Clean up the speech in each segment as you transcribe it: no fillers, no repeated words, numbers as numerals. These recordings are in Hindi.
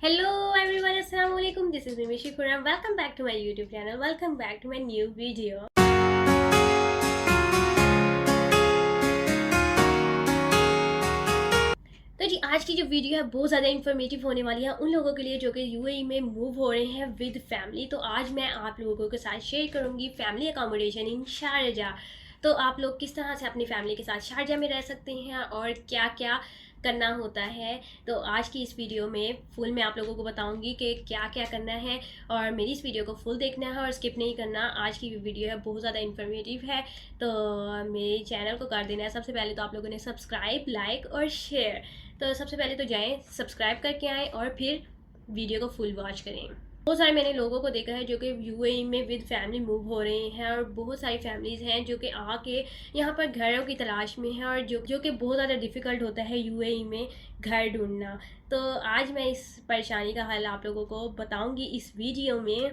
Hello everyone, assalamu alaikum. This is Nimishi Kuram. Welcome back to my YouTube channel. Welcome back to my new video. तो जी आज की जो वीडियो है बहुत ज़्यादा इन्फॉर्मेटिव होने वाली है उन लोगों के लिए जो कि यूएई में मूव हो रहे हैं विद फैमिली। तो आज मैं आप लोगों के साथ शेयर करूंगी फैमिली अकोमोडेशन इन शारजा। तो आप लोग किस तरह से अपनी फैमिली के साथ शारजा में रह सकते हैं और क्या क्या करना होता है। तो आज की इस वीडियो में फुल मैं आप लोगों को बताऊंगी कि क्या क्या करना है और मेरी इस वीडियो को फुल देखना है और स्किप नहीं करना। आज की वीडियो है बहुत ज़्यादा इन्फॉर्मेटिव है, तो मेरे चैनल को कर देना है सबसे पहले तो आप लोगों ने सब्सक्राइब, लाइक और शेयर। तो सबसे पहले तो जाएं सब्सक्राइब करके आएँ और फिर वीडियो को फुल वॉच करें। बहुत सारे मैंने लोगों को देखा है जो कि यूएई में विद फैमिली मूव हो रहे हैं और बहुत सारी फैमिलीज़ हैं जो कि आके यहाँ पर घरों की तलाश में है और जो कि बहुत ज़्यादा डिफ़िकल्ट होता है यूएई में घर ढूंढना। तो आज मैं इस परेशानी का हल आप लोगों को बताऊंगी इस वीडियो में।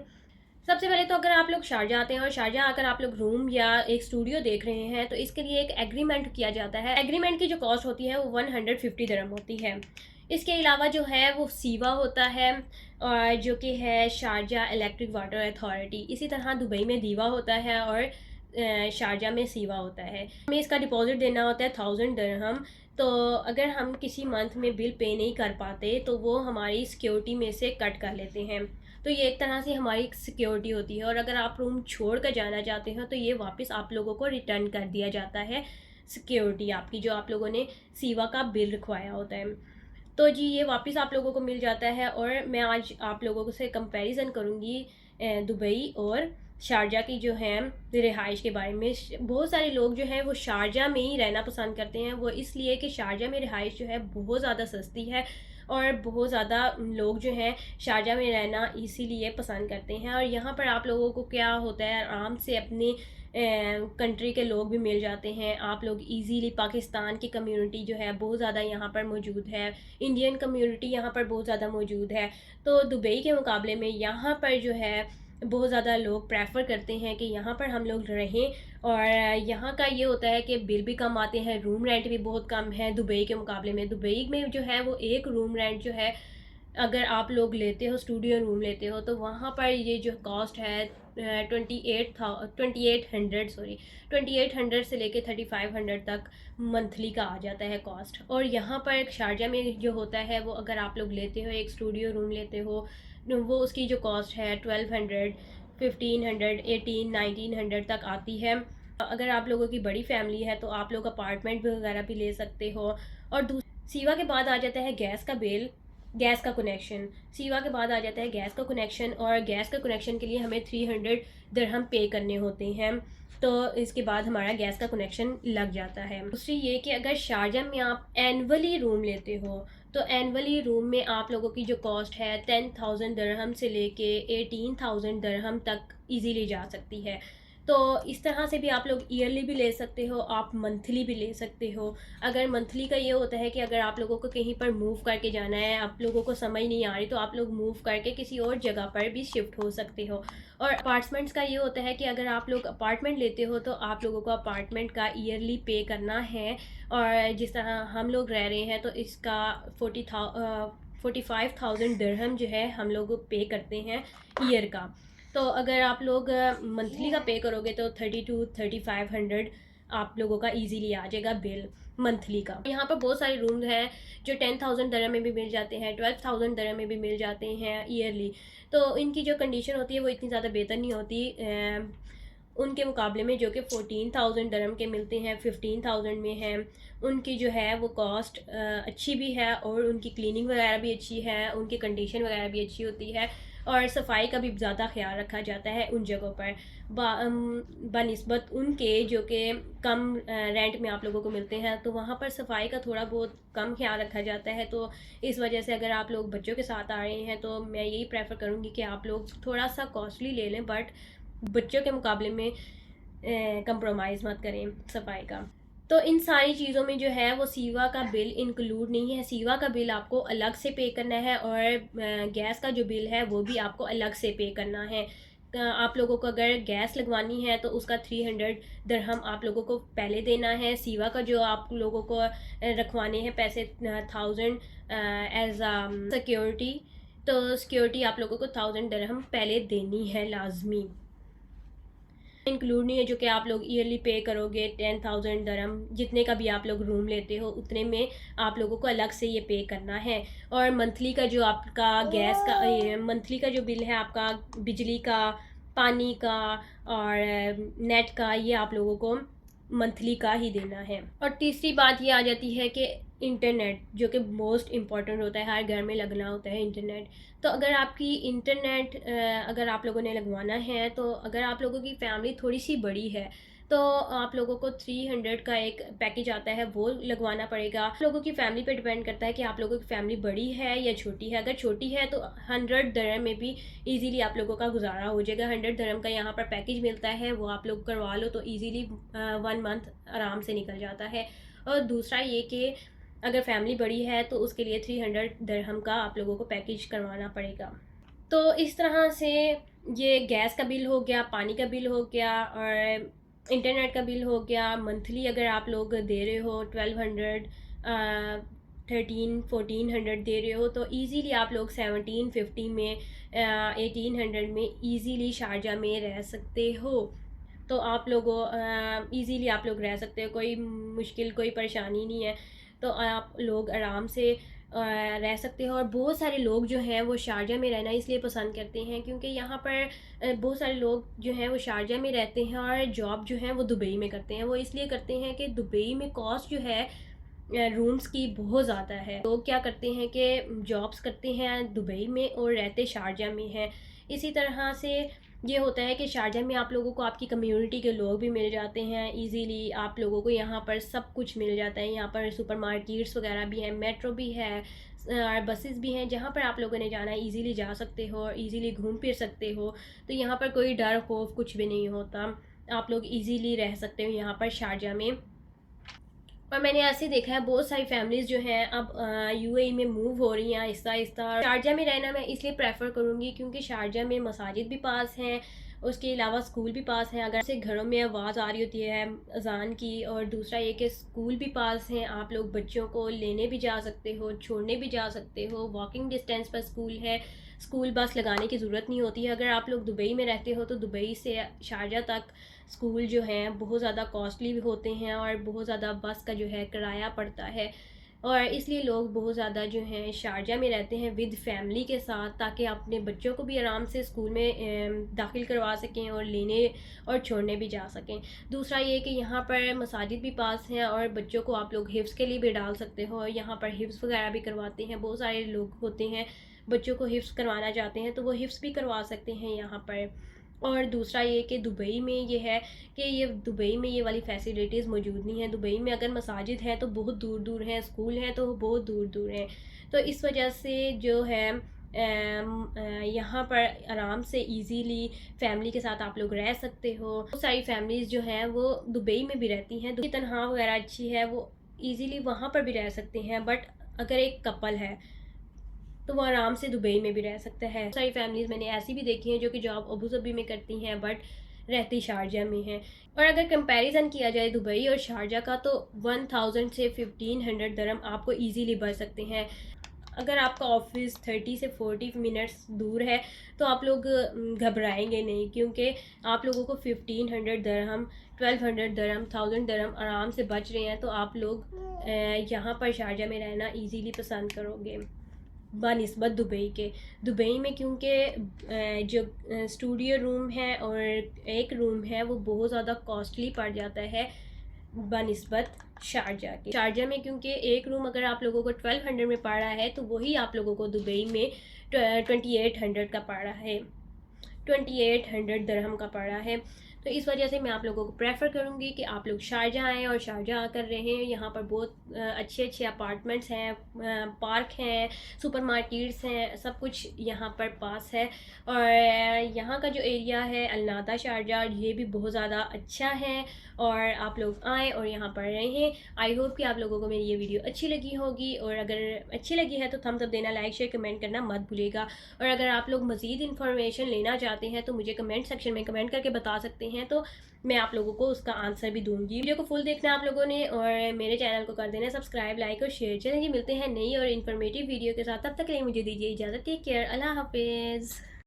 सबसे पहले तो अगर आप लोग शारजा आते हैं और शारजा आकर आप लोग रूम या एक स्टूडियो देख रहे हैं तो इसके लिए एक एग्रीमेंट किया जाता है। एग्रीमेंट की जो कॉस्ट होती है वो 150 दिरहम होती है। इसके अलावा जो है वो सीवा होता है और जो कि है शारजा इलेक्ट्रिक वाटर अथॉरिटी। इसी तरह दुबई में दीवा होता है और शारजा में सीवा होता है। हमें इसका डिपॉजिट देना होता है 1000 दिरहम। तो अगर हम किसी मंथ में बिल पे नहीं कर पाते तो वो हमारी सिक्योरिटी में से कट कर लेते हैं। तो ये एक तरह से हमारी सिक्योरिटी होती है और अगर आप रूम छोड़ कर जाना चाहते हो तो ये वापस आप लोगों को रिटर्न कर दिया जाता है सिक्योरिटी आपकी जो आप लोगों ने सीवा का बिल रखवाया होता है। तो जी ये वापस आप लोगों को मिल जाता है। और मैं आज आप लोगों से कंपैरिजन करूँगी दुबई और शारजा की जो है रिहाइश के बारे में। बहुत सारे लोग जो हैं वो शारजा में ही रहना पसंद करते हैं, वो इसलिए कि शारजा में रिहाइश जो है बहुत ज़्यादा सस्ती है और बहुत ज़्यादा लोग जो हैं शारजा में रहना इसीलिए पसंद करते हैं। और यहाँ पर आप लोगों को क्या होता है आराम से अपने कंट्री के लोग भी मिल जाते हैं। आप लोग इजीली पाकिस्तान की कम्युनिटी जो है बहुत ज़्यादा यहाँ पर मौजूद है, इंडियन कम्युनिटी यहाँ पर बहुत ज़्यादा मौजूद है। तो दुबई के मुकाबले में यहाँ पर जो है बहुत ज़्यादा लोग प्रेफर करते हैं कि यहाँ पर हम लोग रहें। और यहाँ का ये होता है कि बिल भी कम आते हैं, रूम रेंट भी बहुत कम है दुबई के मुकाबले में। दुबई में जो है वो एक रूम रेंट जो है अगर आप लोग लेते हो स्टूडियो रूम लेते हो तो वहाँ पर ये जो कॉस्ट है 2800 से लेके 3500 तक मंथली का आ जाता है कॉस्ट। और यहाँ पर शारजा में जो होता है वो अगर आप लोग लेते हो एक स्टूडियो रूम लेते हो वो उसकी जो कॉस्ट है 1200, 1500, 18, 1900 तक आती है। अगर आप लोगों की बड़ी फैमिली है तो आप लोग अपार्टमेंट वगैरह भी ले सकते हो। और सीवा के बाद आ जाता है गैस का बिल, गैस का कनेक्शन। सीवा के बाद आ जाता है गैस का कनेक्शन और गैस का कनेक्शन के लिए हमें 300 दिरहम पे करने होते हैं। तो इसके बाद हमारा गैस का कनेक्शन लग जाता है। दूसरी ये कि अगर शारजा में आप एनुअली रूम लेते हो तो एनुअली रूम में आप लोगों की जो कॉस्ट है 10,000 दिरहम से लेके 18,000 दिरहम तक इजीली जा सकती है। तो इस तरह से भी आप लोग ईयरली भी ले सकते हो, आप मंथली भी ले सकते हो। अगर मंथली का ये होता है कि अगर आप लोगों को कहीं पर मूव करके जाना है, आप लोगों को समझ नहीं आ रही तो आप लोग मूव करके किसी और जगह पर भी शिफ्ट हो सकते हो। और अपार्टमेंट्स का ये होता है कि अगर आप लोग अपार्टमेंट लेते हो तो आप लोगों को अपार्टमेंट का ईयरली पे करना है। और जिस तरह हम लोग रह रहे हैं तो इसका 45,000 दिरहम जो है हम लोग पे करते हैं ईयर का। तो अगर आप लोग मंथली का पे करोगे तो 32-3500 आप लोगों का इजीली आ जाएगा बिल मंथली का। यहाँ पर बहुत सारे रूम हैं जो 10,000 दरम में भी मिल जाते हैं, 12,000 दरम में भी मिल जाते हैं ईयरली। तो इनकी जो कंडीशन होती है वो इतनी ज़्यादा बेहतर नहीं होती उनके मुकाबले में जो कि 14,000 दरम के मिलते हैं, 15,000 में हैं। उनकी जो है वो कॉस्ट अच्छी भी है और उनकी क्लीनिंग वगैरह भी अच्छी है, उनकी कंडीशन वगैरह भी अच्छी होती है और सफाई का भी ज़्यादा ख्याल रखा जाता है उन जगहों पर बनिस्बत उनके जो कि कम रेंट में आप लोगों को मिलते हैं। तो वहाँ पर सफाई का थोड़ा बहुत कम ख्याल रखा जाता है। तो इस वजह से अगर आप लोग बच्चों के साथ आ रहे हैं तो मैं यही प्रेफर करूँगी कि आप लोग थोड़ा सा कॉस्टली ले लें बट बच्चों के मुकाबले में कंप्रोमाइज़ मत करें सफाई का। तो इन सारी चीज़ों में जो है वो सीवा का बिल इंक्लूड नहीं है। सीवा का बिल आपको अलग से पे करना है और गैस का जो बिल है वो भी आपको अलग से पे करना है। आप लोगों को अगर गैस लगवानी है तो उसका 300 दिरहम आप लोगों को पहले देना है। सीवा का जो आप लोगों को रखवाने हैं पैसे 1000 एज सिक्योरिटी तो सिक्योरिटी आप लोगों को 1000 दिरहम पहले देनी है लाजमी, इंक्लूड नहीं है जो कि आप लोग ईयरली पे करोगे 10,000 दरम, जितने का भी आप लोग रूम लेते हो उतने में आप लोगों को अलग से ये पे करना है। और मंथली का जो आपका गैस का मंथली का जो बिल है आपका बिजली का, पानी का और नेट का, ये आप लोगों को मंथली का ही देना है। और तीसरी बात ये आ जाती है कि इंटरनेट, जो कि मोस्ट इम्पॉर्टेंट होता है, हर घर में लगना होता है इंटरनेट। तो अगर आपकी इंटरनेट अगर आप लोगों ने लगवाना है, तो अगर आप लोगों की फैमिली थोड़ी सी बड़ी है तो आप लोगों को 300 का एक पैकेज आता है, वो लगवाना पड़ेगा। आप लोगों की फैमिली पे डिपेंड करता है कि आप लोगों की फैमिली बड़ी है या छोटी है। अगर छोटी है तो 100 दरम में भी इजीली आप लोगों का गुजारा हो जाएगा। 100 दरम का यहाँ पर पैकेज मिलता है, वो आप लोग करवा लो तो इजीली 1 मंथ आराम से निकल जाता है। और दूसरा ये कि अगर फैमिली बड़ी है तो उसके लिए 300 दरहम का आप लोगों को पैकेज करवाना पड़ेगा। तो इस तरह से ये गैस का बिल हो गया, पानी का बिल हो गया और इंटरनेट का बिल हो गया। मंथली अगर आप लोग दे रहे हो 1200, 1300-1400 दे रहे हो तो इजीली आप लोग 1750 में 1800 में इजीली शारजा में रह सकते हो। तो आप लोगों इजीली आप लोग रह सकते हो, कोई मुश्किल कोई परेशानी नहीं है। तो आप लोग आराम से रह सकते हो। और बहुत सारे लोग जो हैं वो शारजा में रहना इसलिए पसंद करते हैं क्योंकि यहाँ पर बहुत सारे लोग जो हैं वो शारजा में रहते हैं और जॉब जो है वो दुबई में करते हैं। वो इसलिए करते हैं कि दुबई में कॉस्ट जो है रूम्स की बहुत ज़्यादा है। लोग क्या करते हैं कि जॉब्स करते हैं दुबई में और रहते शारजा में हैं। इसी तरह से ये होता है कि शारजा में आप लोगों को आपकी कम्युनिटी के लोग भी मिल जाते हैं इजीली। आप लोगों को यहाँ पर सब कुछ मिल जाता है। यहाँ पर सुपरमार्केट्स वगैरह भी हैं, मेट्रो भी है और बसेस भी हैं, जहाँ पर आप लोगों ने जाना है इजीली जा सकते हो और इजीली घूम फिर सकते हो। तो यहाँ पर कोई डर खौफ कुछ भी नहीं होता, आप लोग इजीली रह सकते हो यहाँ पर शारजा में। और मैंने ऐसे देखा है बहुत सारी फैमिलीज़ जो हैं अब यूएई में मूव हो रही हैं आहिस्ता आहिस्ता। शारजा में रहना मैं इसलिए प्रेफर करूँगी क्योंकि शारजा में मसाजिद भी पास हैं, उसके अलावा स्कूल भी पास हैं। अगर से घरों में आवाज़ आ रही होती है अजान की, और दूसरा ये कि स्कूल भी पास हैं, आप लोग बच्चों को लेने भी जा सकते हो, छोड़ने भी जा सकते हो, वॉकिंग डिस्टेंस पर स्कूल है। स्कूल बस लगाने की ज़रूरत नहीं होती है। अगर आप लोग दुबई में रहते हो तो दुबई से शारजा तक स्कूल जो हैं बहुत ज़्यादा कॉस्टली भी होते हैं और बहुत ज़्यादा बस का जो है किराया पड़ता है। और इसलिए लोग बहुत ज़्यादा जो हैं शारजा में रहते हैं विद फैमिली के साथ, ताकि अपने बच्चों को भी आराम से स्कूल में दाखिल करवा सकें और लेने और छोड़ने भी जा सकें। दूसरा ये कि यहाँ पर मसाजिद भी पास हैं और बच्चों को आप लोग हिफ्ज़ के लिए भी डाल सकते हो। यहाँ पर हिफ्ज़ वगैरह भी करवाते हैं, बहुत सारे लोग होते हैं बच्चों को हिफ्ज़ करवाना चाहते हैं तो वो हिफ्ज़ भी करवा सकते हैं यहाँ पर। और दूसरा ये कि दुबई में ये है कि ये दुबई में ये वाली फैसिलिटीज़ मौजूद नहीं है। दुबई में अगर मसाजिद हैं तो बहुत दूर दूर हैं, स्कूल हैं तो बहुत दूर दूर हैं। तो इस वजह से जो है यहाँ पर आराम से इजीली फैमिली के साथ आप लोग रह सकते हो। बहुत सारी फैमिलीज़ जो हैं वो दुबई में भी रहती हैं, दुबई तनख्वाह वगैरह अच्छी है, वो इजीली वहाँ पर भी रह सकते हैं। बट अगर एक कपल है तो वो आराम से दुबई में भी रह सकता है। सारी फैमिलीज़ मैंने ऐसी भी देखी हैं जो कि जॉब अबू धाबी में करती हैं बट रहती शारजा में हैं। और अगर कंपैरिजन किया जाए दुबई और शारजा का तो 1000 से 1500 दरम आपको इजीली बच सकते हैं। अगर आपका ऑफिस 30 से 40 मिनट्स दूर है तो आप लोग घबराएंगे नहीं, क्योंकि आप लोगों को 1500 दरहम, 1200 दरहम, 1000 दरहम आराम से बच रहे हैं। तो आप लोग यहाँ पर शारजा में रहना इजीली पसंद करोगे बनिस्बत दुबई के। दुबई में क्योंकि जो स्टूडियो रूम है और एक रूम है वो बहुत ज़्यादा कॉस्टली पड़ जाता है बनिस्बत शारजा के। शारजा में क्योंकि एक रूम अगर आप लोगों को 1200 में पड़ रहा है तो वही आप लोगों को दुबई में 2800 का पड़ रहा है, 2800 दरहम का पड़ रहा है। तो इस वजह से मैं आप लोगों को प्रेफर करूँगी कि आप लोग शारजा आएँ और शारजा आकर रहें। यहाँ पर बहुत अच्छे अच्छे अपार्टमेंट्स हैं, पार्क हैं, सुपरमार्केट्स हैं, सब कुछ यहाँ पर पास है। और यहाँ का जो एरिया है अलनादा शारजा, ये भी बहुत ज़्यादा अच्छा है। और आप लोग आएँ और यहाँ पर रहें। आई होप कि आप लोगों को मेरी ये वीडियो अच्छी लगी होगी, और अगर अच्छी लगी है तो थम्स अप देना, लाइक शेयर कमेंट करना मत भूलिएगा। और अगर आप लोग मज़ीद इन्फॉर्मेशन लेना चाहते हैं तो मुझे कमेंट सेक्शन में कमेंट करके बता सकते सकते हैं, तो मैं आप लोगों को उसका आंसर भी दूंगी। वीडियो को फुल देखना आप लोगों ने, और मेरे चैनल को कर देना सब्सक्राइब, लाइक और शेयर। चलेंगे, मिलते हैं नई और इन्फॉर्मेटिव वीडियो के साथ, तब तक के लिए मुझे दीजिए इजाज़त। टेक केयर, अल्लाह हाफिज़।